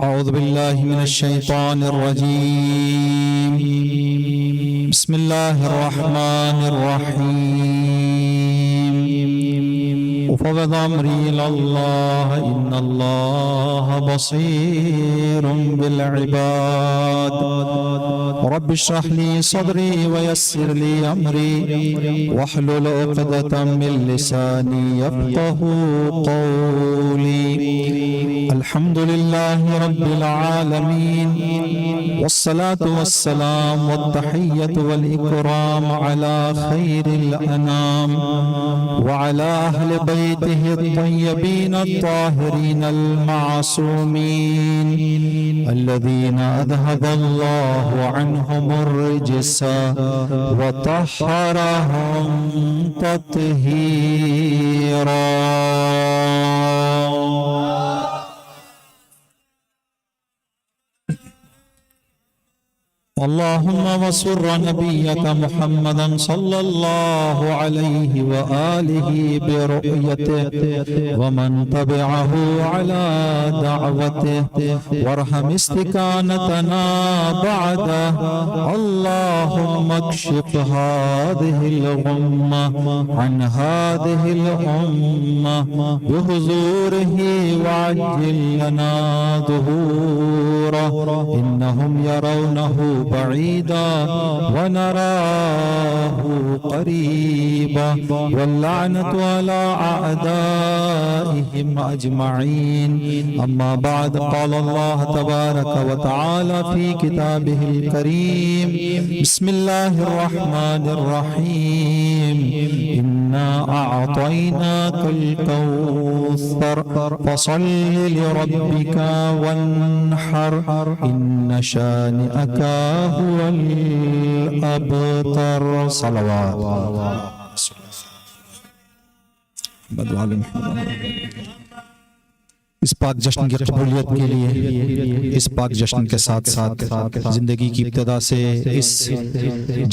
أعوذ بالله من الشيطان الرجيم. بسم الله الرحمن الرحيم. وفوض أمري إلى الله إن الله بصير بالعباد. رب اشرح لي صدري ويسر لي أمري واحلل عقدة من لساني يفقه قولي. الحمد لله رب العالمين والصلاة والسلام والتحية والإكرام على خير الأنام وعلى أهل بيته الطيبين الطاهرين المعصومين الذين أذهب الله عنهم الرجس وطهرهم تطهيرا. اللهم وسر نبيك محمدا صلى الله عليه وآله برؤيته ومن تبعه على دعوته وارحم استكانتنا بعده. اللهم اكشف هذه الغمة عن هذه الأمة بحضوره وعجل لنا ظهوره. إنهم يرونه بعيدا ونراه قريبا واللعنة على أعدائهم أجمعين. أما بعد، قال الله تبارك وتعالى في كتابه الكريم: بسم الله الرحمن الرحيم. إنا أعطيناك الكوثر فصل لربك وانحر إن شانئك هو الأبتر. صلوات اس پاک جشن کی قبولیت کے لیے، اس پاک جشن کے ساتھ ساتھ زندگی کی ابتدا سے اس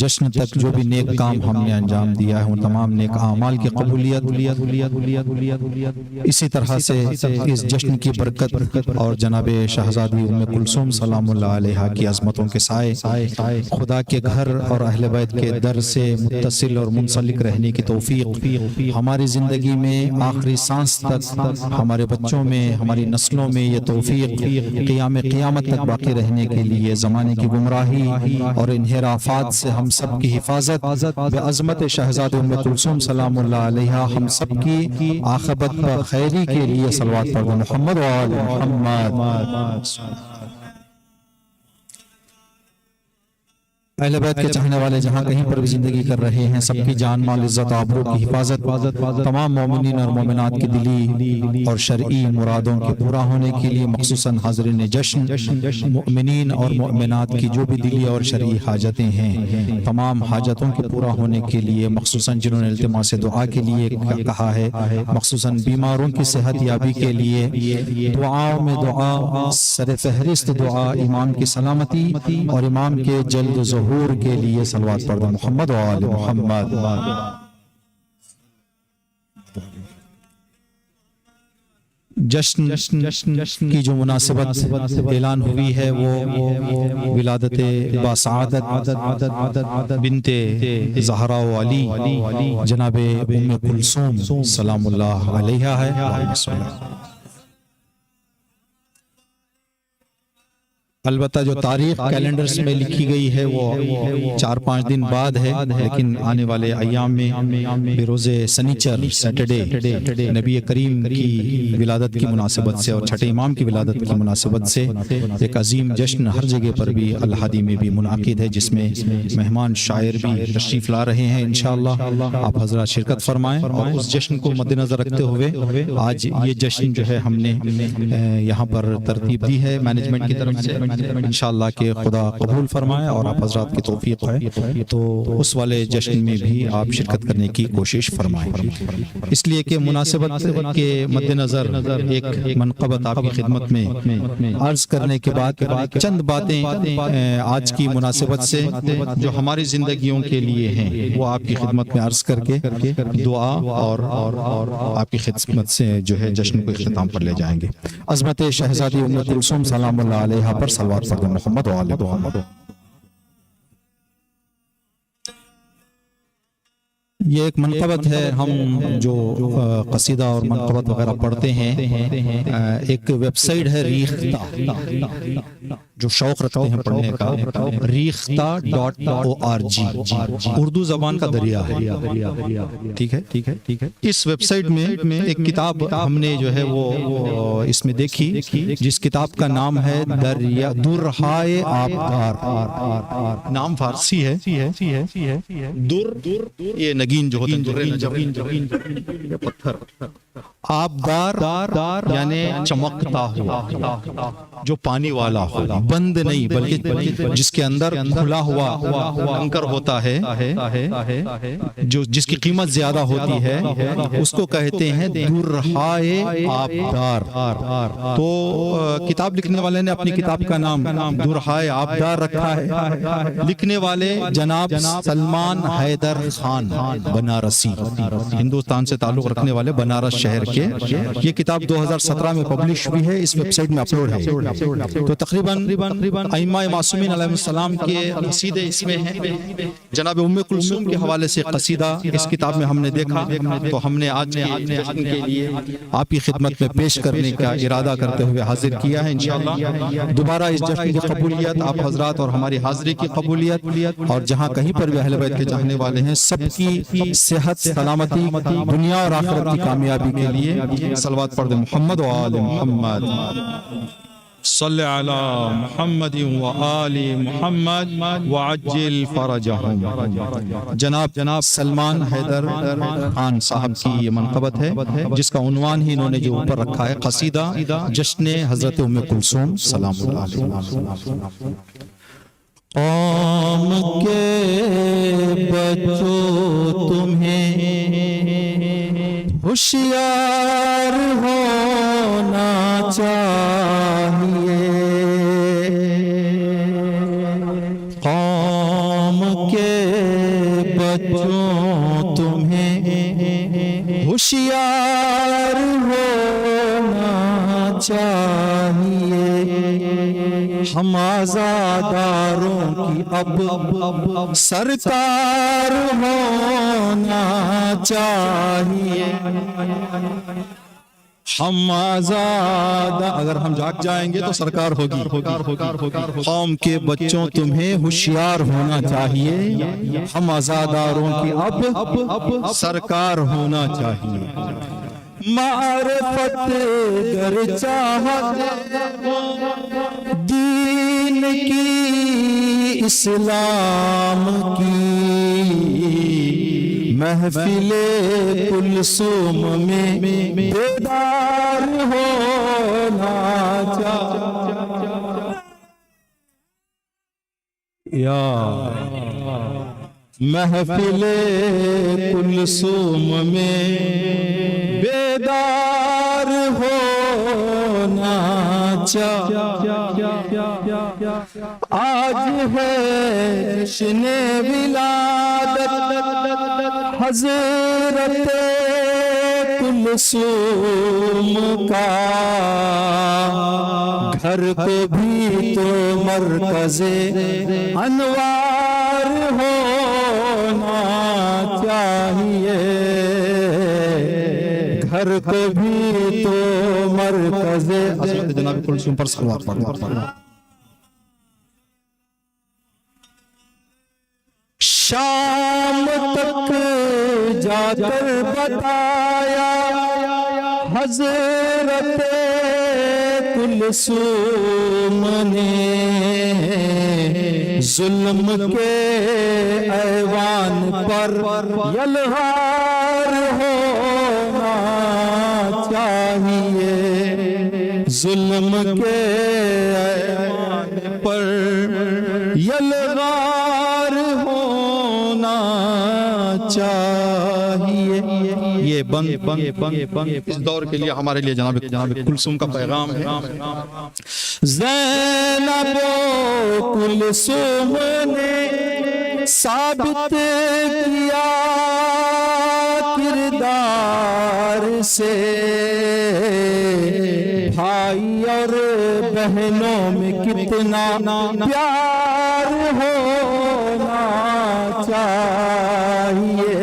جشن تک جو بھی نیک کام ہم نے انجام دیا ہے، ان تمام نیک اعمال کی قبولیت، اسی طرح سے اس جشن کی برکت اور جناب شہزادی ام کلثوم سلام اللہ علیہا کی عظمتوں کے سائے خدا کے گھر اور اہل بیت کے در سے متصل اور منسلک رہنے کی توفیق ہماری زندگی میں آخری سانس تک، ہمارے بچوں میں، ہماری نسلوں میں یہ توفیق قیامت تک باقی رہنے کے لیے زمانے کی گمراہی اور انحرافات سے ہم سب کی حفاظت بعظمت شہزاد ام کلثوم سلام اللہ علیہا ہم سب کی عاقبت پر خیری کے لیے صلوات پڑھ محمد و آل محمد. اہل بیت کے چاہنے والے جہاں کہیں پر بھی زندگی کر رہے ہیں، سب کی جان مال عزت آبرو کی حفاظت، تمام مومنین اور مومنات کی دلی اور شرعی مرادوں کے پورا ہونے کے لیے، مخصوصاً حاضرین جشن مؤمنین اور مؤمنات کی جو بھی دلی اور شرعی حاجتیں ہیں، تمام حاجتوں کے پورا ہونے کے لیے، مخصوصاً جنہوں نے التماس دعا کے لیے کہا ہے، مخصوصاً بیماروں کی صحت یابی کے لیے دعاؤں میں دعا، سر فہرست دعا امام کی سلامتی اور امام کے جلد ظہور کے لیے صلوات پڑھ محمد و آل محمد. جشن کی جو مناسبت اعلان ہوئی ہے وہ ولادت باسعادت بنت زہرا و علی جناب ام کلثوم سلام اللہ علیہا ہے. البتہ جو تاریخ کیلنڈرز میں لکھی گئی ہے وہ 4-5 دن بعد ہے، لیکن آنے والے ایام میں بروز سنیچر سیٹرڈے نبی کریم کی ولادت کی مناسبت سے اور چھٹے امام کی ولادت کی مناسبت سے ایک عظیم جشن ہر جگہ پر بھی الہادی میں بھی منعقد ہے، جس میں مہمان شاعر بھی تشریف لا رہے ہیں. انشاءاللہ آپ حضرات شرکت فرمائیں، اور اس جشن کو مد نظر رکھتے ہوئے آج یہ جشن جو ہے ہم نے یہاں پر ترتیب دی ہے مینجمنٹ کی طرف سے، انشاءاللہ کہ خدا قبول فرمائے اور آپ حضرات کی توفیق ہے تو اس والے جشن میں بھی آپ شرکت کرنے کی کوشش فرمائیں، اس لیے کہ مناسبت کے مد نظر ایک منقبت آپ کی خدمت میں عرض کرنے کے بعد چند باتیں آج کی مناسبت سے جو ہماری زندگیوں کے لیے ہیں وہ آپ کی خدمت میں عرض کر کے دعا اور آپ کی خدمت سے جو ہے جشن کو اختتام پر لے جائیں گے۔ عظمت شہزادی ام کلثوم سلام اللہ علیہا پر صلوات فرد محمد و آل محمد۔ یہ ایک منقبت ہے، ہم جو قصیدہ اور منقبت وغیرہ پڑھتے ہیں، ایک ویب سائٹ ہے ریختہ، جو شوق رکھتے ہیں پڑھنے کا، ریختہ.org، اردو زبان کا دریا ہے، ٹھیک ہے۔ اس ویب سائٹ میں ایک کتاب ہم نے جو ہے وہ اس میں دیکھی، جس کتاب کا نام ہے درہائے آبدار، نام فارسی ہے، یہ نگین جو ہوتا ہے پتھر، آبدار یعنی چمکتا ہوا، جو پانی والا ہو، بند نہیں بلکہ جس کے اندر کھلا ہوا کنکر ہوتا ہے، جو جس کی قیمت زیادہ ہوتی ہے، اس کو کہتے ہیں درہائے آبدار۔ تو کتاب لکھنے والے نے اپنی کتاب کا نام درہائے آبدار رکھا ہے، لکھنے والے جناب سلمان حیدر خان بنارسی، ہندوستان سے تعلق رکھنے والے بنارس شہر کے۔ یہ کتاب 2017 میں پبلش ہوئی ہے، اس ویب سائٹ میں اپلوڈ ہے۔ تو تقریباً ائمہ معصومین علیہ السلام کے قصیدے اس میں ہیں۔ جناب ام کلثوم کے حوالے سے قصیدہ اس کتاب میں ہم نے دیکھا، تو ہم نے آج کے جشن کے لیے آپ کی خدمت میں پیش کرنے کا ارادہ کرتے ہوئے حاضر کیا ہے۔ انشاءاللہ دوبارہ اس جشن کی قبولیت، آپ حضرات اور ہماری حاضری کی قبولیت، اور جہاں کہیں پر بھی اہل بیت کے چاہنے والے ہیں سب کی صحت، سلامتی، دنیا اور آخرت کی کامیابی کے لیے صلوات پڑھ دیں محمد و آل محمد، صلی علی محمد و آل محمد وعجل فرجہم۔ جناب سلمان حیدر خان صاحب کی یہ منقبت ہے، جس کا عنوان ہی انہوں نے جو اوپر رکھا ہے، قصیدہ جشن حضرت ام کلثوم سلام اللہ علیہ۔ قوم کے بچوں تمہیں ہوشیار ہونا چاہیے، قوم کے بچوں تمہیں ہوشیار ہونا چاہیے، ہم آزاداروں کی اب سرکار ہونا چاہیے، ہم آزاد، اگر ہم جاگ جائیں گے تو سرکار ہوگی۔ قوم کے بچوں تمہیں ہوشیار ہونا چاہیے، ہم آزاداروں کی اب سرکار ہونا چاہیے، معرفت گر چاہت دین کی، اسلام کی، محفل کلثوم میں بیدار ہونا چاہیے، یا محفل کلثوم میں بیدار ہونا چاہیے، آج ہے جشن ولادت حضرت کلثوم کا، گھر کو بھی تو مرکز انوار ہونا چاہیے، گھر کو بھی تو مرکز حضرت جناب کلثوم پر صلوات پڑھنا۔ شام تک جا کر بتایا حضرت کلثوم نے، ظلم کے ایوان پر یلغار ہونا چاہیے، ظلم کے ایوان یلغار ہونا چاہیے. یہ بند اس دور کے لیے ہمارے لیے جناب کلثوم کا پیغام ہے. زینب و کلثوم نے ثابت کیا کردار سے بھائی اور بہنوں میں کتنا پیار ہونا چاہیے.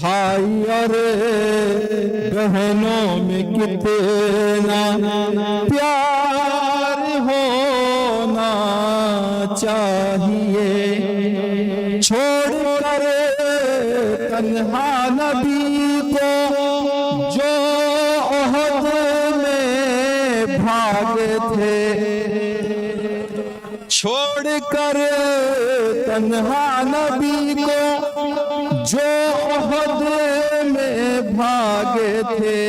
بھائی اور بہنوں میں کتنا پیار ہونا چاہیے. چھوڑ کر تنہا نبی کو جو احد میں بھاگے تھے. چھوڑ کر تنہا نبی کو جو احد میں بھاگے تھے.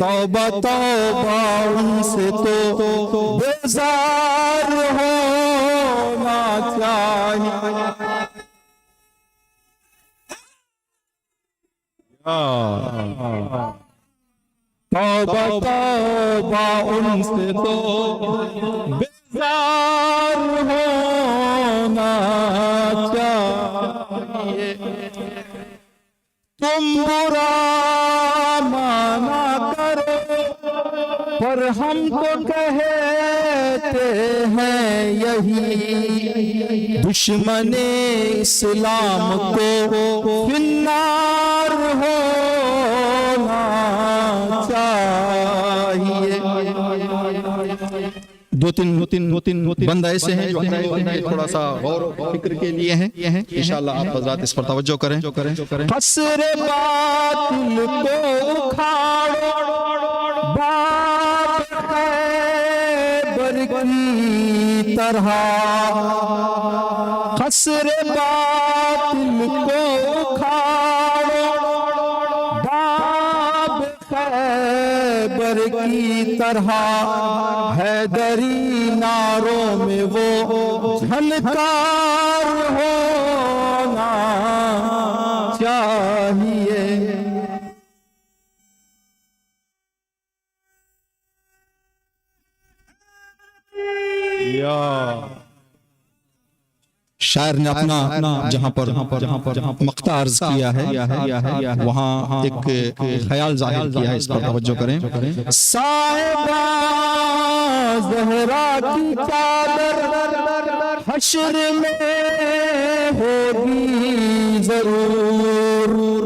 توبہ توبہ ان سے تو بیزار ہونا چاہیے. توبہ توبہ ان سے تو بیزار ہونا چاہیے. تم برا مانا کرو پر ہم تو کہتے ہیں یہی دشمن اسلام کو فنار ہونا چاہیے. دو تین بند ایسے ہیں جو تھوڑا سا غور و فکر کے لیے ہیں. انشاءاللہ آپ حضرات اس پر توجہ کریں. قصر باطل کو اکھاڑو باب خیبر کی طرح. قصر باطل کو اکھاڑو باب خیبر کی طرح. حیدری ناروں میں وہ جھلکار ہونا چاہیے. شاعر نے اپنا جہاں پر مقطع عرض کیا ہے وہاں ایک خیال ظاہر کیا ہے. اس پر توجہ کریں. صاحبہ زہرا کی چادر حشر میں ہوگی ضرور.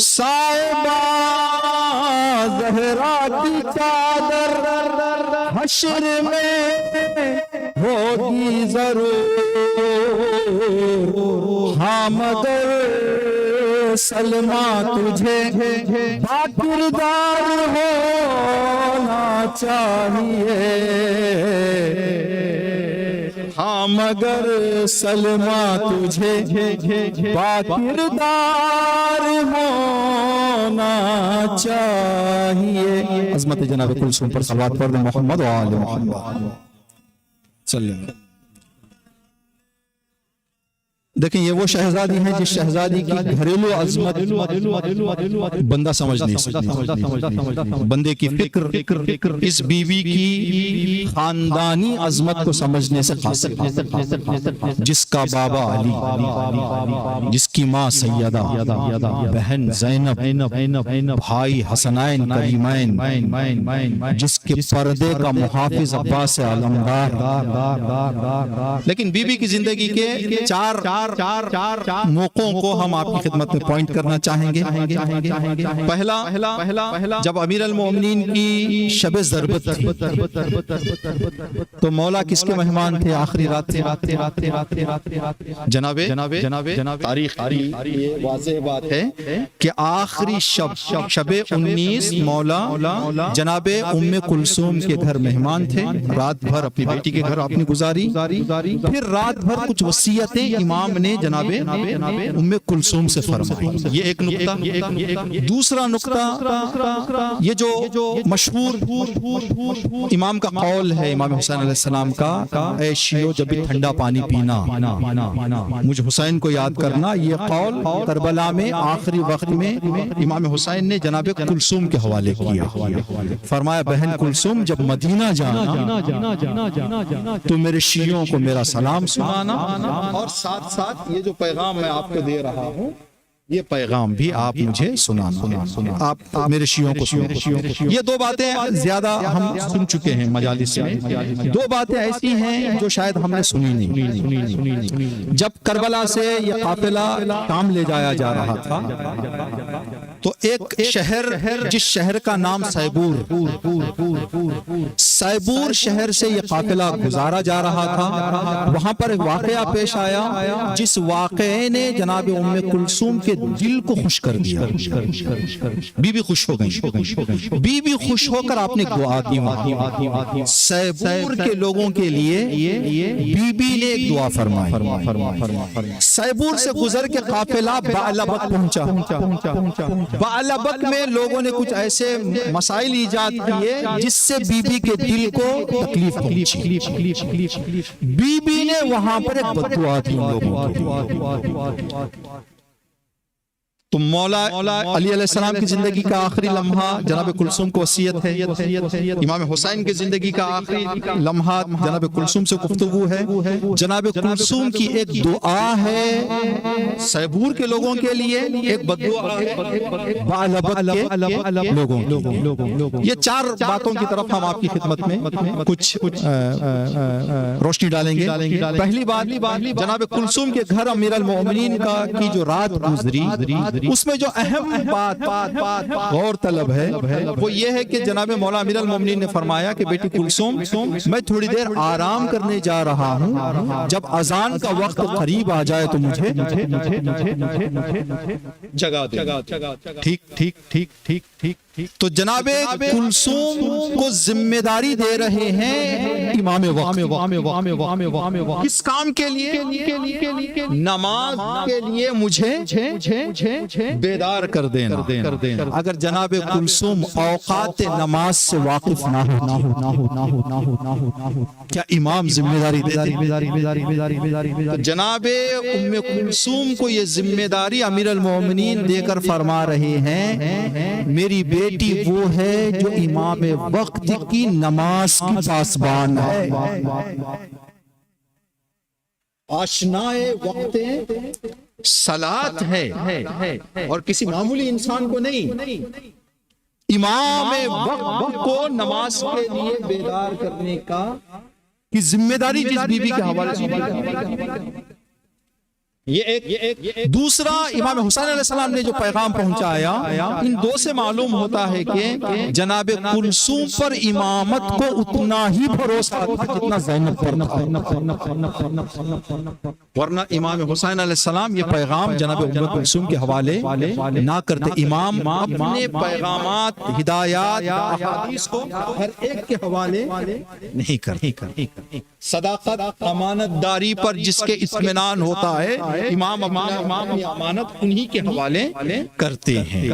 صاحبہ زہرا کی چادر حشر میں ہوگی ضرور. ہاں مگر سلمہ تجھے باکردار ہونا چاہیے. ہاں مگر سلمہ تجھے باکردار ہونا چاہیے. عظمت جناب کلثوم پر صلوات پڑھ محمد و آل محمد صلی اللہ. دیکھیں یہ وہ شہزادی ہیں جس شہزادی کی گھریلو عظمت بندہ سمجھ نہیں سکتا. بندے کی فکر اس بیوی کی خاندانی عظمت کو سمجھنے سے حاصل. جس کا بابا علی، جس کی ماں سیدہ، بہن زینب، بھائی حسنین کریمین، جس کے پردے کا محافظ عباس علمدار. لیکن بیوی کی زندگی کے چار موقعوں کو ہم آپ کی خدمت میں پوائنٹ کرنا چاہیں گے. پہلا جب امیر المومنین کی شب ضربت تھی تو مولا کس کے مہمان تھے؟ آخری رات جناب تاریخ کی واضح بات ہے کہ آخری شب 19 مولا جناب ام کلثوم کے گھر مہمان تھے. رات بھر اپنی بیٹی کے گھر آپ نے گزاری. پھر رات بھر کچھ وصیتیں امام امام نے جناب ام کلثوم سے فرمائی۔ یہ ایک نقطہ۔ دوسرا نقطہ، یہ جو مشہور امام کا قول ہے امام حسین علیہ السلام کا، اے شیعو جب بھی ٹھنڈا پانی پینا مجھ حسین کو یاد کرنا، یہ قول کربلا میں آخری وقت میں امام حسین نے جناب کلثوم کے حوالے کیا۔ فرمایا بہن کلثوم جب مدینہ جانا تو میرے شیعوں کو میرا سلام سنانا، اور ساتھ ساتھ یہ جو پیغام میں آپ کو دے رہا ہوں یہ پیغام بھی آپ مجھے سنانا، آپ میرے شیعوں کو سنانا۔ یہ دو باتیں زیادہ ہم سن چکے ہیں مجالس میں، دو باتیں ایسی ہیں جو شاید ہم نے سنی نہیں۔ جب کربلا سے یہ قافلہ شام لے جایا جا رہا تھا تو ایک شہر، جس شہر کا نام سیبور شہر سے یہ قافلہ گزارا جا رہا تھا، وہاں پر ایک واقعہ پیش آیا جس واقعے نے جناب ام کلثوم کے دل کو خوش کر دیا۔ بی بی خوش ہو گئی، بی بی خوش ہو کر آپ نے دعا کی۔ سیبور کے لوگوں کے لیے بی بی نے ایک دعا فرمائی۔ سیبور سے گزر کے قافلہ بعلبک پہنچا۔ بعلبک میں لوگوں نے کچھ ایسے مسائل ایجاد کیے جس سے بی بی کے دل کو تکلیف پہنچی۔ بی بی نے وہاں پر ایک بددعا دی لوگوں کو۔ تو مولا علی علیہ السلام کی زندگی کا آخری لمحہ جناب کلثوم کو وصیت ہے، امام حسین کی زندگی کا آخری لمحہ جناب کلثوم سے گفتگو ہے۔ جناب کلثوم کی ایک دعا ہے سیبور کے لوگوں کے لیے، ایک بددعا ہے بعلبک کے لوگوں کے۔ یہ چار باتوں کی طرف ہم آپ کی خدمت میں کچھ روشنی ڈالیں گے۔ پہلی بات، جناب کلثوم کے گھر امیر المومنین کی جو رات گزری اس میں جو اہم بات غور طلب ہے وہ یہ ہے کہ جناب مولا امیر المومنین نے فرمایا کہ بیٹی کلثوم میں تھوڑی دیر آرام کرنے جا رہا ہوں، جب اذان کا وقت قریب آ جائے تو مجھے جگا دے۔ ٹھیک۔ تو جناب کلثوم کو ذمہ داری دے رہے ہیں امام وقت، کس کام کے لیے؟ نماز کے لیے مجھے بیدار کر دینا۔ اگر جناب کلثوم اوقات نماز سے واقف نہ ہو کیا امام ذمہ داری دے؟ جناب ام کلثوم کو یہ ذمہ داری امیر المومنین دے کر فرما رہے ہیں میری بیٹی وہ ہے جو امام وقت کی نماز کی پاسبان ہے، آشنائے وقت صلاۃ ہے، اور کسی معمولی انسان کو نہیں، امام وقت کو نماز کے لیے بیدار کرنے کی ذمہ داری جس بی بی کے حوالے سے۔ یہ ایک دوسرا، امام حسین علیہ السلام نے جو پیغام پہنچایا، ان دو سے معلوم ہوتا ہے کہ جناب کلثوم پر امامت کو اتنا ہی بھروسہ تھا جتنا زینب پر تھا، ورنہ امام حسین علیہ السلام یہ پیغام جناب ام کلثوم کے حوالے نہ کرتے۔ امام اپنے پیغامات، ہدایات، احادیث کو ہر ایک کے حوالے نہیں کرتے۔ صداقت، امانت داری پر جس کے اطمینان ہوتا ہے امام اپنی امانت انہی کے حوالے کرتے ہیں۔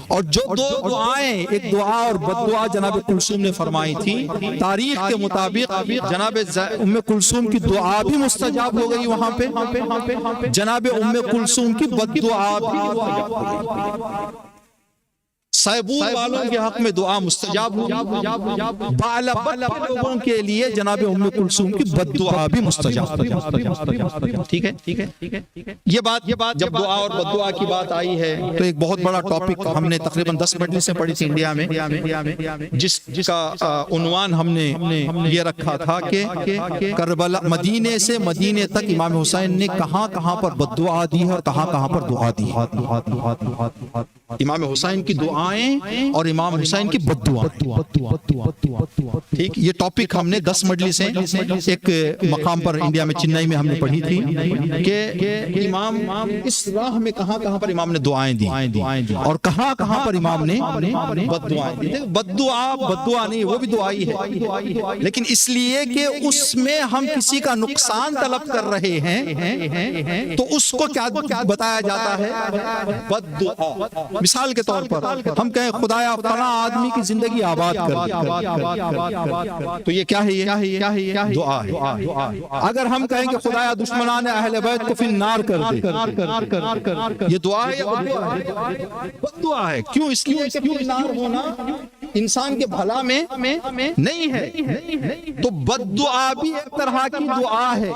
اور جو دو دعائیں، ایک دعا اور بددعا جناب کلثوم نے فرمائی تھی، تاریخ کے مطابق جناب ام کلثوم کی دعا بھی مستجاب ہو گئی وہاں پہ، جناب ام کلثوم کی بددعا بھی مستجاب ہو گئی۔ سیبور والوں کے حق میں دعا مستجاب ہوئی، بعلبک لوگوں کے لیے جناب ام کلثوم کی بددعا بھی مستجاب ہوئی۔ ٹھیک ہے۔ یہ بات جب دعا اور بددعا کی بات آئی ہے تو ایک بہت بڑا ٹاپک ہم نے تقریباً 10 مجلس سے پڑھی تھی انڈیا میں، جس کا عنوان ہم نے یہ رکھا تھا کہ کربلا، مدینے سے مدینے تک امام حسین نے کہاں کہاں پر بددعا دی ہے اور کہاں کہاں پر دعا دی ہے۔ امام حسین کی دعائیں اور امام حسین کی بد دعائیں. ٹھیک، یہ ٹاپک ہم نے 10 مجلسیں ایک مقام پر انڈیا میں چنئی میں ہم نے پڑھی تھی کہ امام اس راہ میں کہاں کہاں پر امام نے دعائیں دی اور کہاں کہاں پر امام نے بد دعائیں دی. بد دعا نہیں، وہ بھی دعائی ہے، لیکن اس لیے کہ اس میں ہم کسی کا نقصان طلب کر رہے ہیں تو اس کو کیا بتایا جاتا ہے؟ بد دعا. مثال کے طور پر ہم کہیں خدایا فلاں آدمی کی زندگی آباد کر دے، تو یہ کیا ہے؟ یہ دعا ہے. اگر ہم کہیں کہ خدایا دشمنان اہل بیت کو فی النار کر دے، یہ دعا ہے یا بد دعا ہے؟ کیوں؟ اس لیے کہ فی النار ہونا انسان کے بھلا میں نہیں ہے. تو بد دعا بھی ایک طرح کی دعا ہے.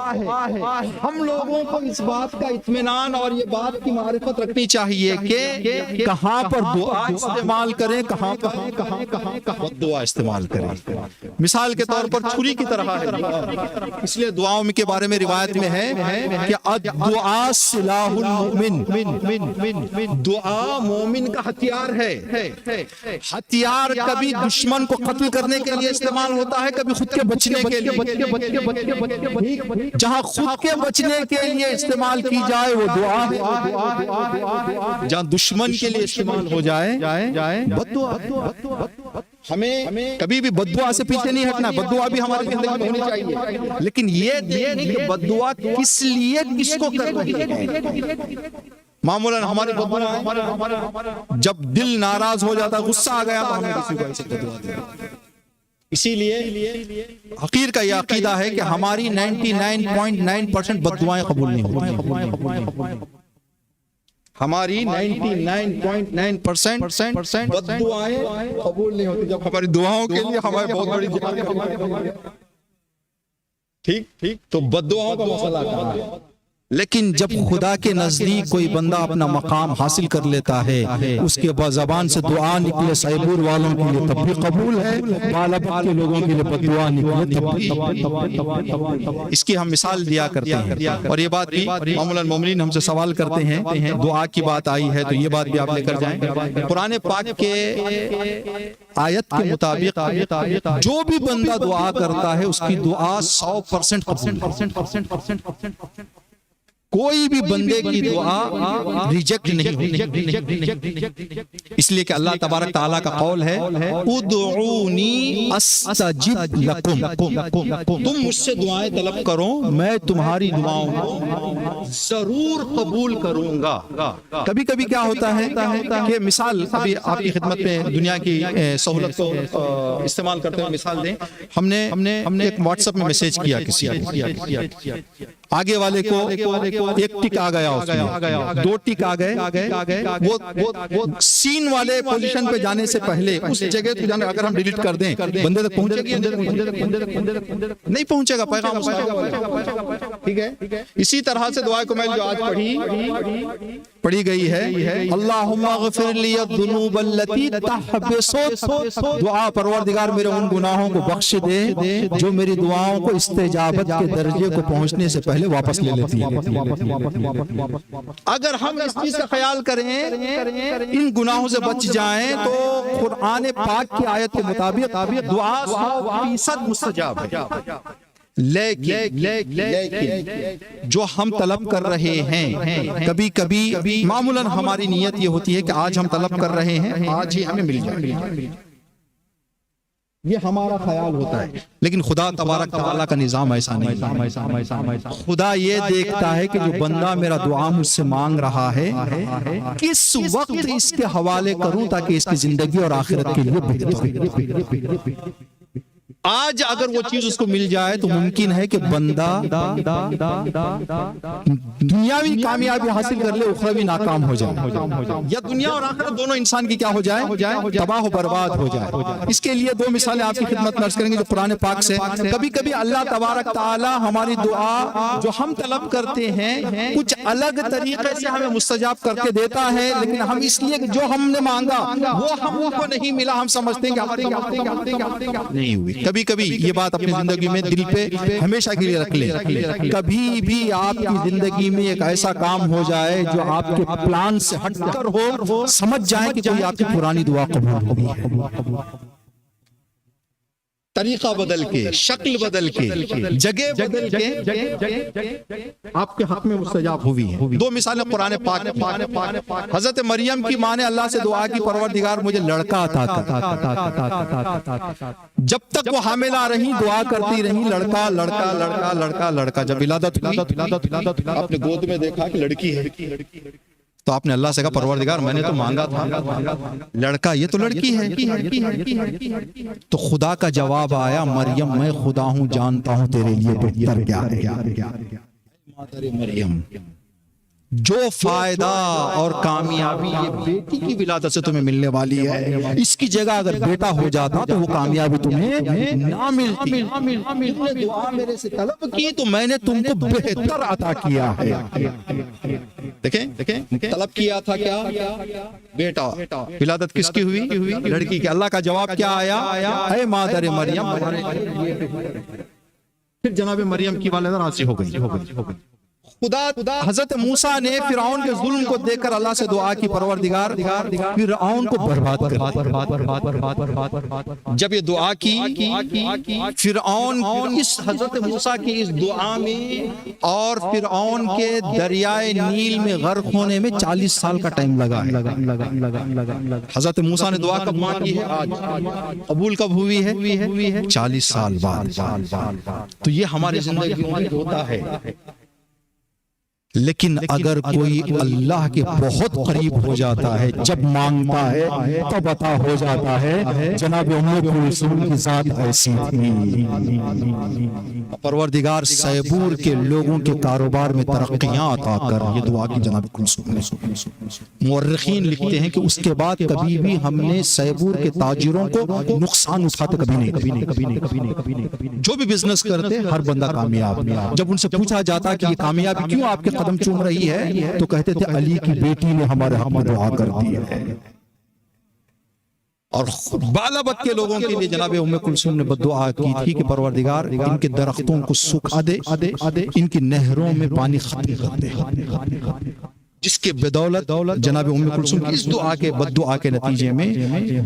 ہم لوگوں کو اس بات کا اطمینان اور یہ بات کی معرفت رکھنی چاہیے کہ کہاں پر دعا استعمال کریں، کہاں بد دعا استعمال کریں. مثال کے طور پر چھری کی طرح ہے، اس لیے دعاؤں کے بارے میں روایت میں ہے کہ الدعاء سلاح المؤمن، دعا مومن کا ہتھیار ہے. ہتھیار کبھی دشمن کو قتل کرنے کے لیے استعمال ہوتا ہے، کبھی خود کے بچنے کے لیے. جہاں خود کے بچنے کے لیے استعمال کی جائے وہ دعا ہے، جہاں دشمن کے لیے استعمال ہو جائے بد دعا. ہمیں کبھی بھی بد دعا سے پیچھے نہیں ہٹنا. بد دعا بھی ہماری زندگی میں ہونی چاہیے، لیکن یہ نہیں کہ بد دعا کس لیے کس کو کر رہی ہے. معمولاً ہماری بد دعا جب دل ناراض ہو جاتا، غصہ آ گیا تو ہمیں کسی کو ایسے بد دعا دے. اسی لیے حقیر کا یہ عقیدہ ہے کہ ہماری 99.9% بد دعائیں قبول نہیں ہوتی. ہماری 99.9% بد دعائیں قبول نہیں ہوتی. جب ہماری دعاؤں کے لیے ہمارے بہت بڑی ٹھیک تو بد دعاؤں کا مسئلہ کہاں ہے؟ لیکن جب خدا کے نزدیک کوئی بندہ اپنا مقام حاصل کر لیتا ہے، اس کے بعد زبان سے دعا نکلے سیبور والوں کے لیے تب بھی قبول ہے، بالاباد کے لوگوں کے لیے بد دعا نکلے تب بھی. اس کی ہم مثال دیا کرتے ہیں، اور یہ بات بھی معمولاً مومنین ہم سے سوال کرتے ہیں، دعا کی بات آئی ہے تو یہ بات بھی آپ لے کر جائیں. قرآن پاک کے آیت کے مطابق جو بھی بندہ دعا کرتا ہے اس کی دعا 100% قبول. کوئی بھی بندے کی دعا ریجیکٹ نہیں ہوتی، اس لیے کہ اللہ تبارک تعالیٰ کا قول ہے ادعونی استجب لکم، تم مجھ سے دعائیں طلب کرو میں تمہاری دعاؤں کو ضرور قبول کروں گا. کبھی کبھی کیا ہوتا ہے کہ مثال ابھی آپ کی خدمت میں دنیا کی سہولت کو استعمال کرتے ہوئے مثال دیں. ہم نے ایک واٹس ایپ میں میسج کیا کسی کو، آگے والے کو ایک ٹک آ گیا، اس میں 2 ٹک آ گئے. وہ سین والے پوزیشن پہ جانے سے پہلے اس جگہ پہ جانے، اگر ہم ڈیلیٹ کر دیں بندے تک پہنچے گا نہیں پہنچے گا، پیغام ٹھیک ہے. اسی طرح سے دعا کو میں جو آج پڑھی گئی ہے، اللہم اغفر لی الذنوب التي تحبس، دعا پروردگار میرے ان گناہوں کو بخش دے جو میری دعاؤں کو استجابت کے درجے کو پہنچنے سے پہلے واپس لے لیتی ہے. اگر ہم اس چیز کا خیال کریں، ان گناہوں سے بچ جائیں، تو قرآن پاک کی آیت کے مطابق دعا 100% مستجاب ہے. لیکن جو ہم طلب کر رہے ہیں، کبھی کبھی معمولاً ہماری نیت یہ ہوتی ہے کہ آج ہم طلب کر رہے ہیں، آج ہی ہمیں مل جائے، یہ ہمارا خیال ہوتا ہے. لیکن خدا تبارک تعالیٰ کا نظام ایسا نہیں. خدا یہ دیکھتا ہے کہ جو بندہ میرا دعا مجھ سے مانگ رہا ہے کس وقت اس کے حوالے کروں تاکہ اس کی زندگی اور آخرت کے لیے بہتر. آج اگر وہ چیز اس کو مل جائے تو ممکن ہے کہ بندہ دنیاوی کامیابی حاصل کر لے، اخروی ناکام ہو جائے، یا دنیا اور آخرت دونوں انسان کی کیا ہو جائے، تباہ و برباد ہو جائے. اس کے لیے 2 مثالیں آپ کی خدمت میں عرض کریں گے جو قرآن پاک سے. کبھی کبھی اللہ تبارک تعالی ہماری دعا جو ہم طلب کرتے ہیں کچھ الگ طریقے سے ہمیں مستجاب کر کے دیتا ہے، لیکن ہم اس لیے کہ جو ہم نے مانگا وہ ہم کو نہیں ملا، ہم سمجھتے ہیں کہ نہیں ہوئی. کبھی کبھی یہ بات اپنی زندگی میں دل پہ ہمیشہ کے لیے رکھ لیں، کبھی بھی آپ کی زندگی میں ایک ایسا کام ہو جائے جو آپ کے پلان سے ہٹ کر ہو، سمجھ جائیں کہ کوئی آپ کی پرانی دعا قبول ہوئی ہے۔ طریقہ بدل کے، شکل بدل کے، جگہ بدل کے آپ کے حق میں مستجاب ہوئی ہیں۔ دو مثالیں قرآن پاک میں، حضرت مریم کی ماں نے اللہ سے دعا کی پروردگار مجھے لڑکا عطا کر، جب تک وہ حاملہ رہی دعا کرتی رہی، لڑکا لڑکا لڑکا لڑکا لڑکا، جب ولادت ہوئی آپ نے گود میں دیکھا کہ لڑکی ہے تو آپ نے اللہ سے کہا پروردگار میں نے تو مانگا تھا لڑکا، یہ تو لڑکی ہے۔ تو خدا کا جواب آیا مریم میں خدا ہوں جانتا ہوں تیرے لیے بہتر کیا ہے۔ مریم جو فائدہ اور کامیابی یہ بیٹی کی ولادت سے تمہیں ملنے والی ہے، اس کی جگہ اگر بیٹا ہو جاتا تو وہ کامیابی تمہیں نہ ملتی۔ تم نے دعا میرے سے طلب کی تو میں نے تم کو بہتر عطا کیا ہے۔ دیکھیں طلب کیا تھا کیا؟ بیٹا۔ ولادت کس کی ہوئی؟ لڑکی کی۔ اللہ کا جواب کیا آیا؟ اے مادر مریم، پھر جناب مریم کی والدہ راضی ہو گئی۔ خدا حضرت موسیٰ نے فرعون کے ظلم کو دیکھ کر اللہ سے دعا کی پروردگار فرعون کو برباد کر۔ جب یہ دعا کی فرعون اس حضرت موسیٰ کی اس دعا میں اور فرعون کے دریائے نیل میں غرق ہونے میں 40 سال کا ٹائم لگا ہے۔ حضرت موسیٰ نے دعا کب مانگی ہے؟ آج۔ قبول کب ہوئی ہے؟ 40 سال بعد۔ تو یہ ہماری زندگی میں ہوتا ہے۔ لیکن اگر کوئی اللہ کے بہت قریب ہو جاتا ہے، جب مانگتا ہے تب عطا ہو جاتا ہے۔ جناب ام کلثوم کی ذات ایسی تھی، پروردگار سیبور کے لوگوں کے کاروبار میں ترقیاں عطا کر، یہ دعا کی جناب کلثوم نے۔ مورخین لکھتے ہیں کہ اس کے بعد کبھی بھی ہم نے سیبور کے تاجروں کو نقصان اٹھاتے کبھی نہیں۔ جو بھی بزنس کرتے ہر بندہ کامیاب۔ جب ان سے پوچھا جاتا کہ یہ کامیابی کیوں آپ کے قدم چوم رہی ہے تو کہتے تھے علی کی بیٹی نے ہمارے حق میں دعا کر دی ہے۔ اور بالابد کے لوگوں کے لیے جناب ام کلثوم نے بددعا کی تھی کہ پروردگار ان کے درختوں کو سکھا دے، ان کی نہروں میں پانی ختم کر دے، جس کے بدولت جناب ام کلثوم کی اس دعا کے بددعا کے نتیجے میں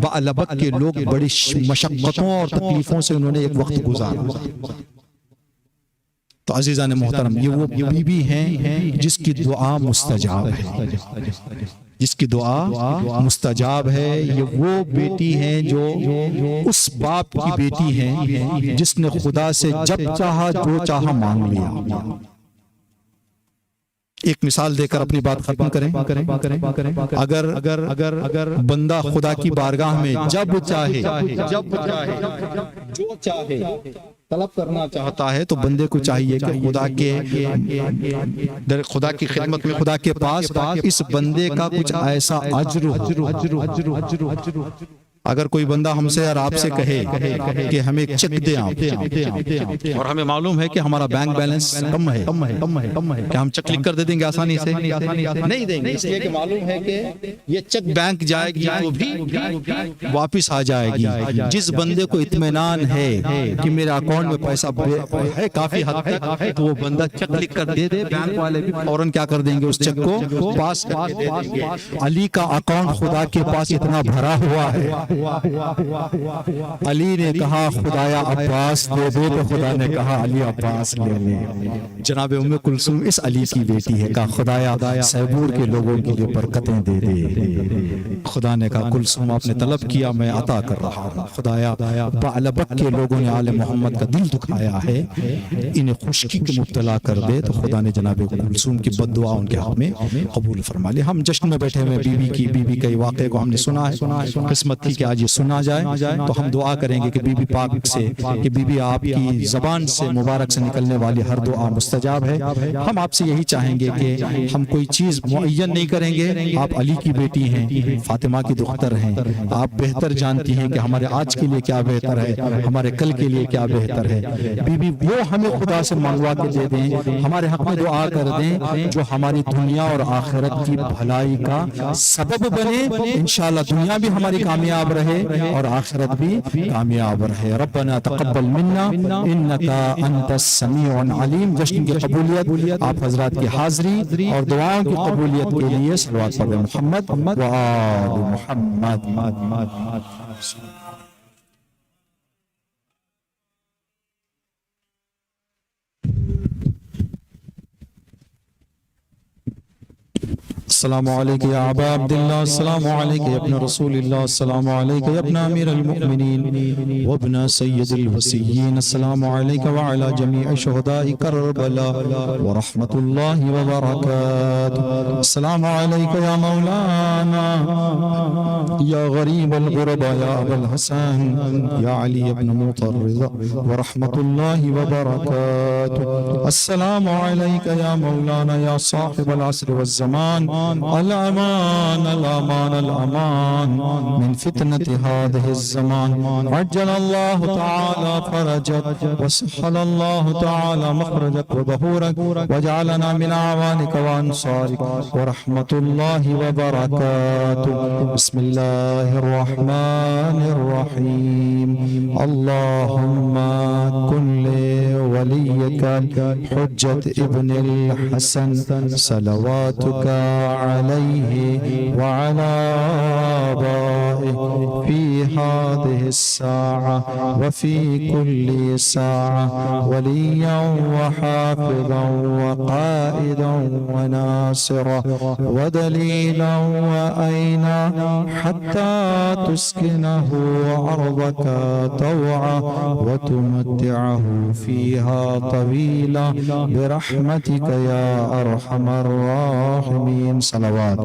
بالابد کے لوگ بڑی مشقتوں اور تکلیفوں سے انہوں نے ایک وقت گزارا۔ تو عزیزان محترم، یہ وہ بی بی ہیں جس کی دعا مستجاب ہے، جس کی دعا مستجاب ہے۔ یہ وہ بیٹی ہیں جو اس باپ کی بیٹی ہیں جس نے خدا سے جب چاہا جو چاہا مانگ لیا۔ ایک مثال دے کر اپنی بات ختم کریں۔ اگر بندہ خدا کی بارگاہ میں جب چاہے جو چاہے طلب کرنا چاہتا ہے تو بندے کو چاہیے کہ خدا کی خدمت میں، خدا کے پاس اس بندے کا کچھ ایسا اجر ہو۔ اگر کوئی بندہ ہم سے اور آپ سے کہے کہ ہمیں ایک چیک دیں آپ، اور ہمیں معلوم ہے کہ ہمارا بینک بیلنس کم ہے، کیا ہم چیک لکھ کر دے دیں گے آسانی سے؟ نہیں دیں گے، اس لیے کہ معلوم ہے کہ یہ چیک بینک جائے گی تو بھی واپس آ جائے گی۔ جس بندے کو اطمینان ہے کہ میرے اکاؤنٹ میں پیسہ ہے کافی حد تک، تو وہ بندہ چیک لکھ کر دے دے، بینک والے بھی فوراً کیا کر دیں گے؟ اس چیک کو پاس کر دیں گے۔ علی کا اکاؤنٹ خدا کے پاس اتنا بھرا ہوا ہے، علی نے کہا خدایا عباس دے دے تو خدا نے کہا علی عباس لے لے۔ جناب ام کلثوم اس علی کی بیٹی ہے، کہا خدایا سیبور کے لوگوں کے لیے برکتیں دے دے۔ خدا نے کہا کلثوم آپ نے طلب کیا، میں عطا کر رہا ہوں۔ خدایا بعلبک کے لوگوں نے آل محمد کا دل دکھایا ہے، انہیں خشکی کے مبتلا کر دے، تو خدا نے جناب کلثوم کی بد دعا ان کے حق میں قبول فرما لی۔ ہم جشن میں بیٹھے ہوئے بی بی کے واقعے کو ہم نے سنا ہے، قسمت تھی کہ آج یہ سنا جائے، تو ہم دعا کریں گے کہ بی بی پاک سے، کہ بی بی آپ کی زبان سے مبارک سے نکلنے والی ہر دعا مستجاب ہے۔ ہم آپ سے یہی چاہیں گے کہ ہم کوئی چیز معین نہیں کریں گے، آپ علی کی بیٹی ہیں، فاطمہ کی دختر ہیں، آپ بہتر جانتی ہیں کہ ہمارے آج کے لیے کیا بہتر ہے، ہمارے کل کے لیے کیا بہتر ہے۔ بی بی وہ ہمیں خدا سے منگوا کے دے دیں، ہمارے حق میں دعا کر دیں جو ہماری دنیا اور آخرت کی بھلائی کا سبب بنے۔ انشاءاللہ دنیا بھی ہماری کامیاب کامیاب رہے اور آخرت بھی کامیاب رہے. ربنا تقبل منا انك انت السميع العلیم. جشن کی قبولیت، آپ حضرات کی حاضری اور دعاؤں کی قبولیت کے لیے صلوات پڑھیں. محمد و آل محمد. السلام علیکم یا ابا عبداللہ، السلام علیکم ابن رسول اللہ، السلام علیکم ابن امیر المؤمنین وابن سید الوسیین، السلام علیکم وعلی جمیع شہداء کربلا ورحمت اللہ وبرکاتہ. السلام علیکم یا مولانا یا غریب الغرباء یا ابا الحسن یا علی ابن مطرز ورحمت اللہ وبرکاتہ. السلام علیکم یا مولانا یا صاحب العصر والزمان، الأمان الأمان الأمان من فتنة هذه الزمان. عجل الله تعالى فرجك وسهل الله تعالى مخرجك وظهورك وجعلنا من أعوانك وأنصارك ورحمة الله وبركاته. بسم الله الرحمن الرحيم. اللهم كن لوليك الحجة ابن الحسن صلواتك عليه وعلى آبائه في هذه الساعة وفي كل ساعة وليا وحافظا وقائدا وناصرا ودليلا وأينا حتى تسكنه أرضك طوعا وتمتعه فيها طويلا برحمتك يا أرحم الراحمين. صلوات.